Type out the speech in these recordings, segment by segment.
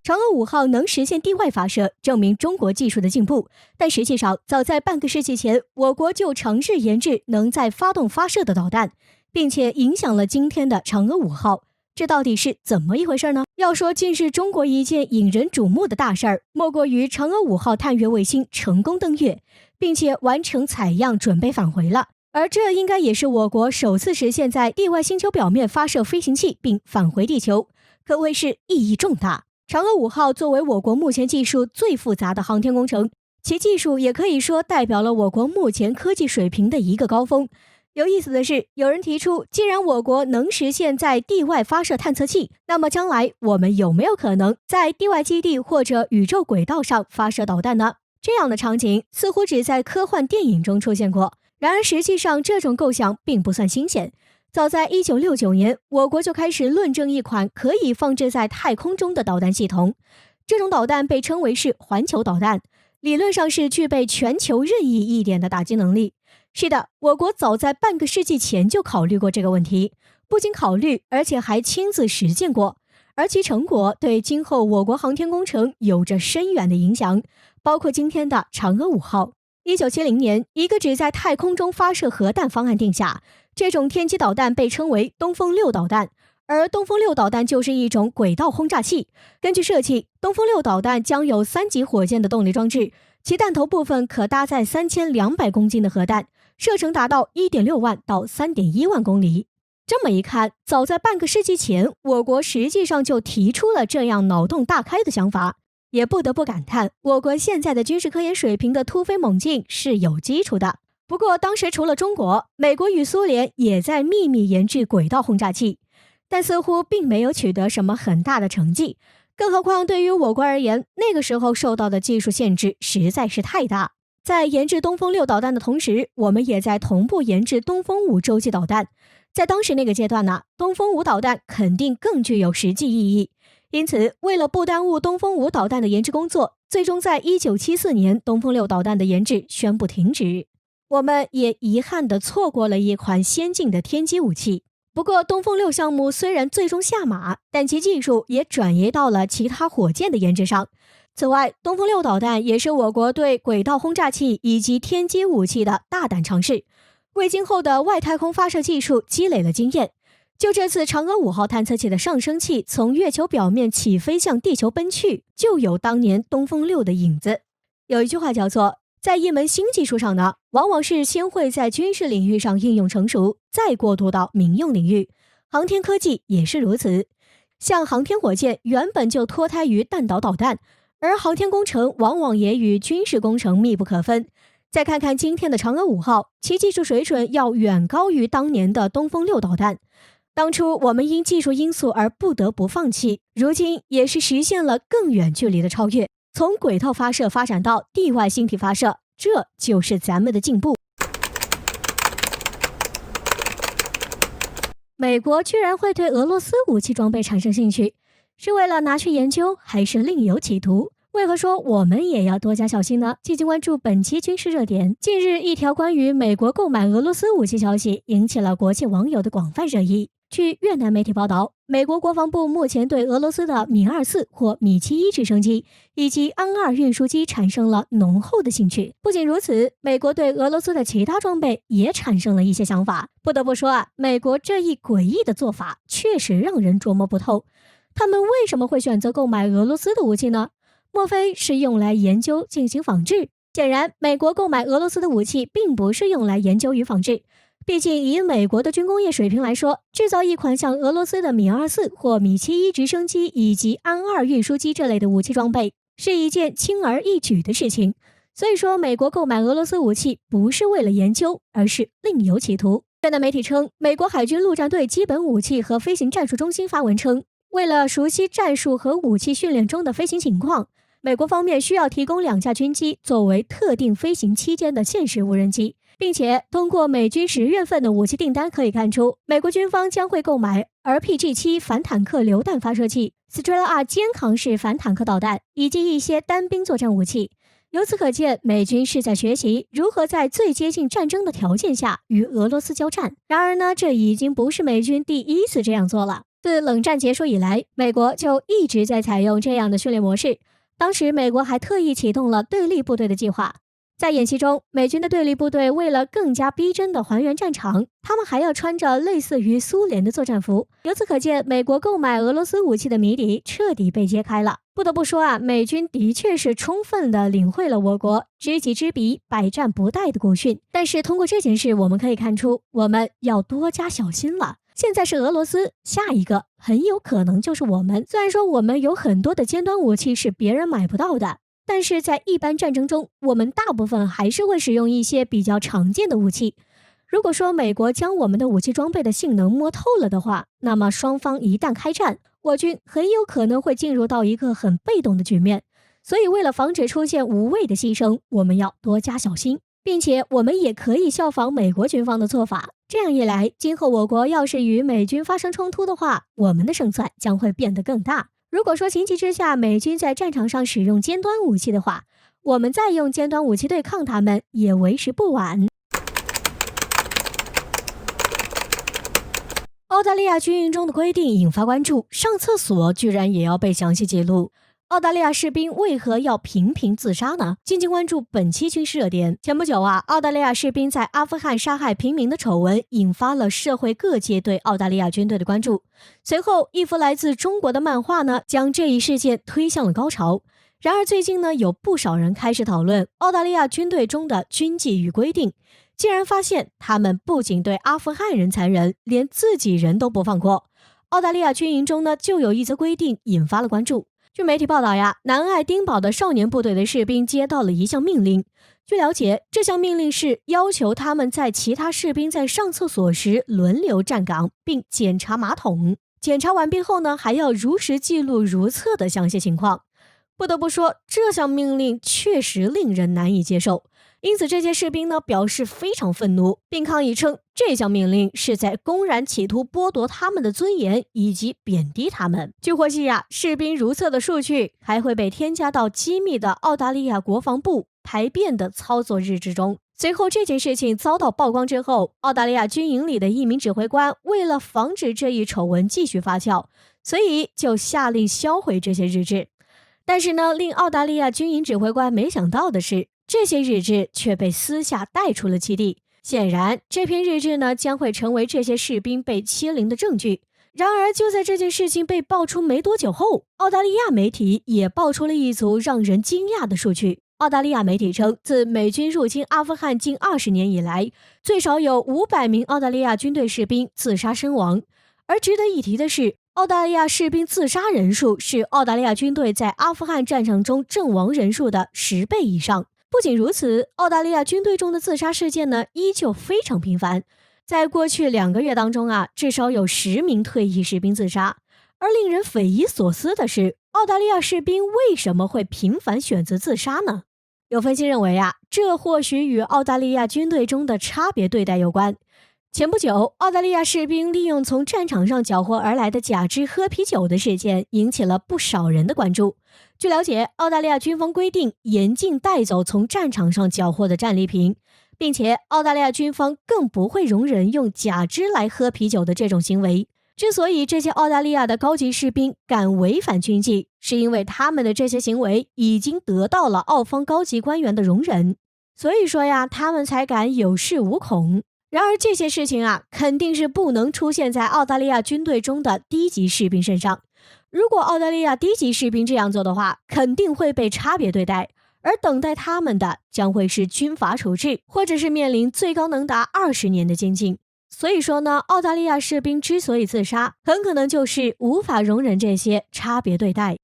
嫦娥5号能实现地外发射，证明中国技术的进步。但实际上，早在半个世纪前，我国就尝试研制能在发动发射的导弹，并且影响了今天的嫦娥5号。这到底是怎么一回事呢？要说竟是中国一件引人瞩目的大事儿，莫过于嫦娥5号探月卫星成功登月，并且完成采样，准备返回了。而这应该也是我国首次实现在地外星球表面发射飞行器并返回地球，可谓是意义重大。嫦娥5号作为我国目前技术最复杂的航天工程，其技术也可以说代表了我国目前科技水平的一个高峰。有意思的是，有人提出，既然我国能实现在地外发射探测器，那么将来我们有没有可能在地外基地或者宇宙轨道上发射导弹呢？这样的场景似乎只在科幻电影中出现过，然而实际上这种构想并不算新鲜。早在1969年，我国就开始论证一款可以放置在太空中的导弹系统。这种导弹被称为是环球导弹，理论上是具备全球任意一点的打击能力。是的，我国早在半个世纪前就考虑过这个问题，不仅考虑，而且还亲自实践过。而其成果对今后我国航天工程有着深远的影响，包括今天的嫦娥5号。1970年，一个只在太空中发射核弹方案定下，这种天基导弹被称为东风6导弹，而东风6导弹就是一种轨道轰炸器。根据设计，东风6导弹将有3级火箭的动力装置，其弹头部分可搭载3200公斤的核弹，射程达到 1.6 万到 3.1 万公里。这么一看，早在半个世纪前，我国实际上就提出了这样脑洞大开的想法。也不得不感叹，我国现在的军事科研水平的突飞猛进是有基础的。不过当时除了中国，美国与苏联也在秘密研制轨道轰炸器，但似乎并没有取得什么很大的成绩。更何况对于我国而言，那个时候受到的技术限制实在是太大。在研制东风6导弹的同时，我们也在同步研制东风5洲际导弹。在当时那个阶段呢，东风5导弹肯定更具有实际意义。因此，为了不耽误东风5导弹的研制工作，最终在1974年，东风6导弹的研制宣布停止。我们也遗憾地错过了一款先进的天基武器。不过，东风6项目虽然最终下马，但其技术也转移到了其他火箭的研制上。此外，东风6导弹也是我国对轨道轰炸器以及天基武器的大胆尝试，为今后的外太空发射技术积累了经验。就这次嫦娥5号探测器的上升器从月球表面起飞向地球奔去，就有当年东风6的影子。有一句话叫做，在一门新技术上呢，往往是先会在军事领域上应用成熟，再过渡到民用领域。航天科技也是如此。像航天火箭原本就脱胎于弹道导弹，而航天工程往往也与军事工程密不可分。再看看今天的嫦娥5号，其技术水准要远高于当年的东风6导弹。当初我们因技术因素而不得不放弃，如今也是实现了更远距离的超越，从轨道发射发展到地外星体发射，这就是咱们的进步。美国居然会对俄罗斯武器装备产生兴趣，是为了拿去研究，还是另有企图？为何说我们也要多加小心呢？敬请关注本期军事热点。近日，一条关于美国购买俄罗斯武器消息引起了国际网友的广泛热议。据越南媒体报道，美国国防部目前对俄罗斯的米24或米71直升机以及安2运输机产生了浓厚的兴趣。不仅如此，美国对俄罗斯的其他装备也产生了一些想法。不得不说啊，美国这一诡异的做法确实让人琢磨不透。他们为什么会选择购买俄罗斯的武器呢？莫非是用来研究进行仿制？显然，美国购买俄罗斯的武器并不是用来研究与仿制。毕竟以美国的军工业水平来说，制造一款像俄罗斯的米24或米71直升机以及安2运输机这类的武器装备是一件轻而易举的事情。所以说，美国购买俄罗斯武器不是为了研究，而是另有企图。越南媒体称，美国海军陆战队基本武器和飞行战术中心发文称，为了熟悉战术和武器训练中的飞行情况，美国方面需要提供2架军机作为特定飞行期间的现实无人机，并且通过美军10月份的武器订单可以看出，美国军方将会购买 RPG-7 反坦克榴弹发射器、Strela-R 肩扛式反坦克导弹以及一些单兵作战武器。由此可见，美军是在学习如何在最接近战争的条件下与俄罗斯交战。然而呢，这已经不是美军第一次这样做了。自冷战结束以来，美国就一直在采用这样的训练模式。当时，美国还特意启动了对立部队的计划。在演习中，美军的对立部队为了更加逼真地还原战场，他们还要穿着类似于苏联的作战服。由此可见，美国购买俄罗斯武器的谜底彻底被揭开了。不得不说啊，美军的确是充分地领会了我国知己知彼，百战不殆的古训。但是通过这件事，我们可以看出，我们要多加小心了。现在是俄罗斯，下一个很有可能就是我们。虽然说我们有很多的尖端武器是别人买不到的，但是在一般战争中，我们大部分还是会使用一些比较常见的武器。如果说美国将我们的武器装备的性能摸透了的话，那么双方一旦开战，我军很有可能会进入到一个很被动的局面。所以为了防止出现无谓的牺牲，我们要多加小心，并且我们也可以效仿美国军方的做法。这样一来，今后我国要是与美军发生冲突的话，我们的胜算将会变得更大。如果说情急之下美军在战场上使用尖端武器的话，我们再用尖端武器对抗他们也为时不晚。澳大利亚军营中的规定引发关注，上厕所居然也要被详细记录。澳大利亚士兵为何要频频自杀呢？静静关注本期军事热点。前不久啊，澳大利亚士兵在阿富汗杀害平民的丑闻引发了社会各界对澳大利亚军队的关注。随后，一幅来自中国的漫画呢，将这一事件推向了高潮。然而最近呢，有不少人开始讨论澳大利亚军队中的军纪与规定，竟然发现他们不仅对阿富汗人残忍，连自己人都不放过。澳大利亚军营中呢，就有一则规定引发了关注。据媒体报道呀，南爱丁堡的少年部队的士兵接到了一项命令。据了解，这项命令是要求他们在其他士兵在上厕所时轮流站岗，并检查马桶。检查完毕后呢，还要如实记录如厕的详细情况。不得不说，这项命令确实令人难以接受。因此，这些士兵呢表示非常愤怒，并抗议称这项命令是在公然企图剥夺他们的尊严以及贬低他们。据获悉呀，士兵如厕的数据还会被添加到机密的澳大利亚国防部排便的操作日志中。随后，这件事情遭到曝光之后，澳大利亚军营里的一名指挥官为了防止这一丑闻继续发酵，所以就下令销毁这些日志。但是呢，令澳大利亚军营指挥官没想到的是，这些日志却被私下带出了基地。显然，这篇日志呢将会成为这些士兵被欺凌的证据。然而，就在这件事情被爆出没多久后，澳大利亚媒体也爆出了一组让人惊讶的数据。澳大利亚媒体称，自美军入侵阿富汗近20年以来，最少有500名澳大利亚军队士兵自杀身亡。而值得一提的是，澳大利亚士兵自杀人数是澳大利亚军队在阿富汗战场中阵亡人数的10倍以上。不仅如此，澳大利亚军队中的自杀事件呢，依旧非常频繁。在过去2个月当中啊，至少有10名退役士兵自杀。而令人匪夷所思的是，澳大利亚士兵为什么会频繁选择自杀呢？有分析认为啊，这或许与澳大利亚军队中的差别对待有关。前不久，澳大利亚士兵利用从战场上缴获而来的假肢喝啤酒的事件引起了不少人的关注。据了解，澳大利亚军方规定严禁带走从战场上缴获的战利品，并且澳大利亚军方更不会容忍用假肢来喝啤酒的这种行为。之所以这些澳大利亚的高级士兵敢违反军纪，是因为他们的这些行为已经得到了澳方高级官员的容忍，所以说呀，他们才敢有恃无恐。然而这些事情啊，肯定是不能出现在澳大利亚军队中的低级士兵身上。如果澳大利亚低级士兵这样做的话，肯定会被差别对待，而等待他们的将会是军法处置，或者是面临最高能达20年的监禁。所以说呢，澳大利亚士兵之所以自杀，很可能就是无法容忍这些差别对待。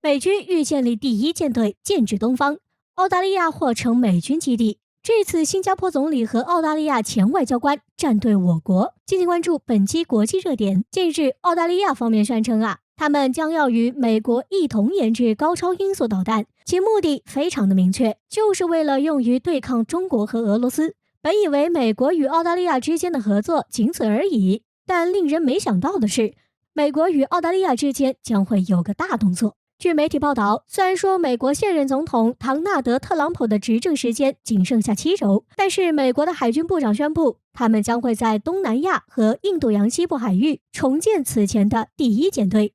美军欲建立第1舰队，剑指东方。澳大利亚或成美军基地。这次新加坡总理和澳大利亚前外交官站队我国。敬请关注本期国际热点。近日，澳大利亚方面宣称他们将要与美国一同研制高超音速导弹，其目的非常的明确，就是为了用于对抗中国和俄罗斯。本以为美国与澳大利亚之间的合作仅此而已，但令人没想到的是，美国与澳大利亚之间将会有个大动作。据媒体报道，虽然说美国现任总统唐纳德·特朗普的执政时间仅剩下7周，但是美国的海军部长宣布，他们将会在东南亚和印度洋西部海域重建此前的第1舰队。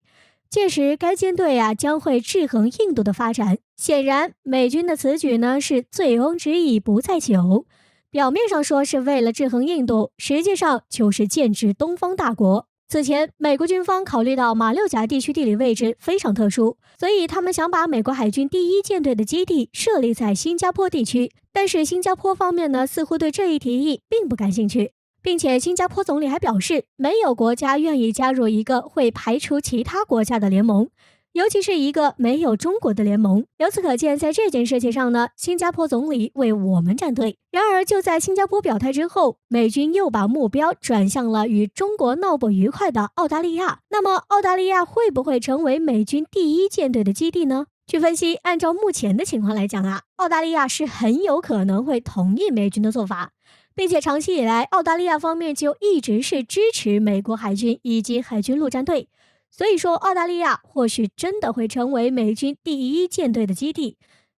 届时，该舰队将会制衡印度的发展。显然，美军的此举呢是醉翁之意不在酒，表面上说是为了制衡印度，实际上就是建制东方大国。此前，美国军方考虑到马六甲地区地理位置非常特殊，所以他们想把美国海军第1舰队的基地设立在新加坡地区。但是新加坡方面呢，似乎对这一提议并不感兴趣，并且新加坡总理还表示，没有国家愿意加入一个会排除其他国家的联盟，尤其是一个没有中国的联盟。由此可见，在这件事情上呢，新加坡总理为我们站队。然而，就在新加坡表态之后，美军又把目标转向了与中国闹不愉快的澳大利亚。那么，澳大利亚会不会成为美军第1舰队的基地呢？据分析，按照目前的情况来讲澳大利亚是很有可能会同意美军的做法，并且长期以来，澳大利亚方面就一直是支持美国海军以及海军陆战队。所以说，澳大利亚或许真的会成为美军第1舰队的基地。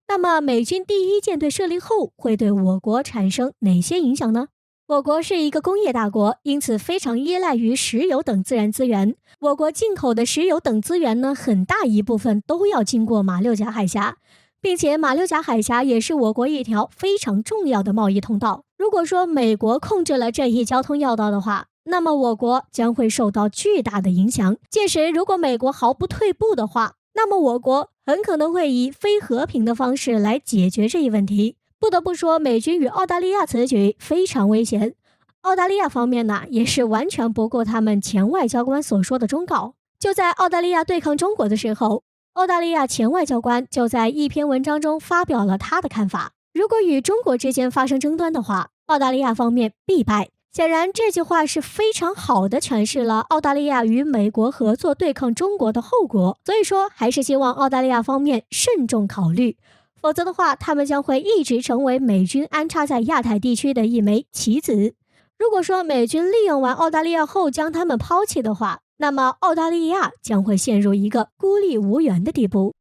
那么，美军第1舰队设立后，会对我国产生哪些影响呢？我国是一个工业大国，因此非常依赖于石油等自然资源。我国进口的石油等资源呢，很大一部分都要经过马六甲海峡，并且马六甲海峡也是我国一条非常重要的贸易通道。如果说美国控制了这一交通要道的话，那么我国将会受到巨大的影响。届时，如果美国毫不退步的话，那么我国很可能会以非和平的方式来解决这一问题。不得不说，美军与澳大利亚此举非常危险。澳大利亚方面呢，也是完全不顾他们前外交官所说的忠告。就在澳大利亚对抗中国的时候，澳大利亚前外交官就在一篇文章中发表了他的看法：如果与中国之间发生争端的话，澳大利亚方面必败。显然，这句话是非常好的诠释了澳大利亚与美国合作对抗中国的后果。所以说，还是希望澳大利亚方面慎重考虑，否则的话，他们将会一直成为美军安插在亚太地区的一枚棋子。如果说美军利用完澳大利亚后将他们抛弃的话，那么澳大利亚将会陷入一个孤立无援的地步。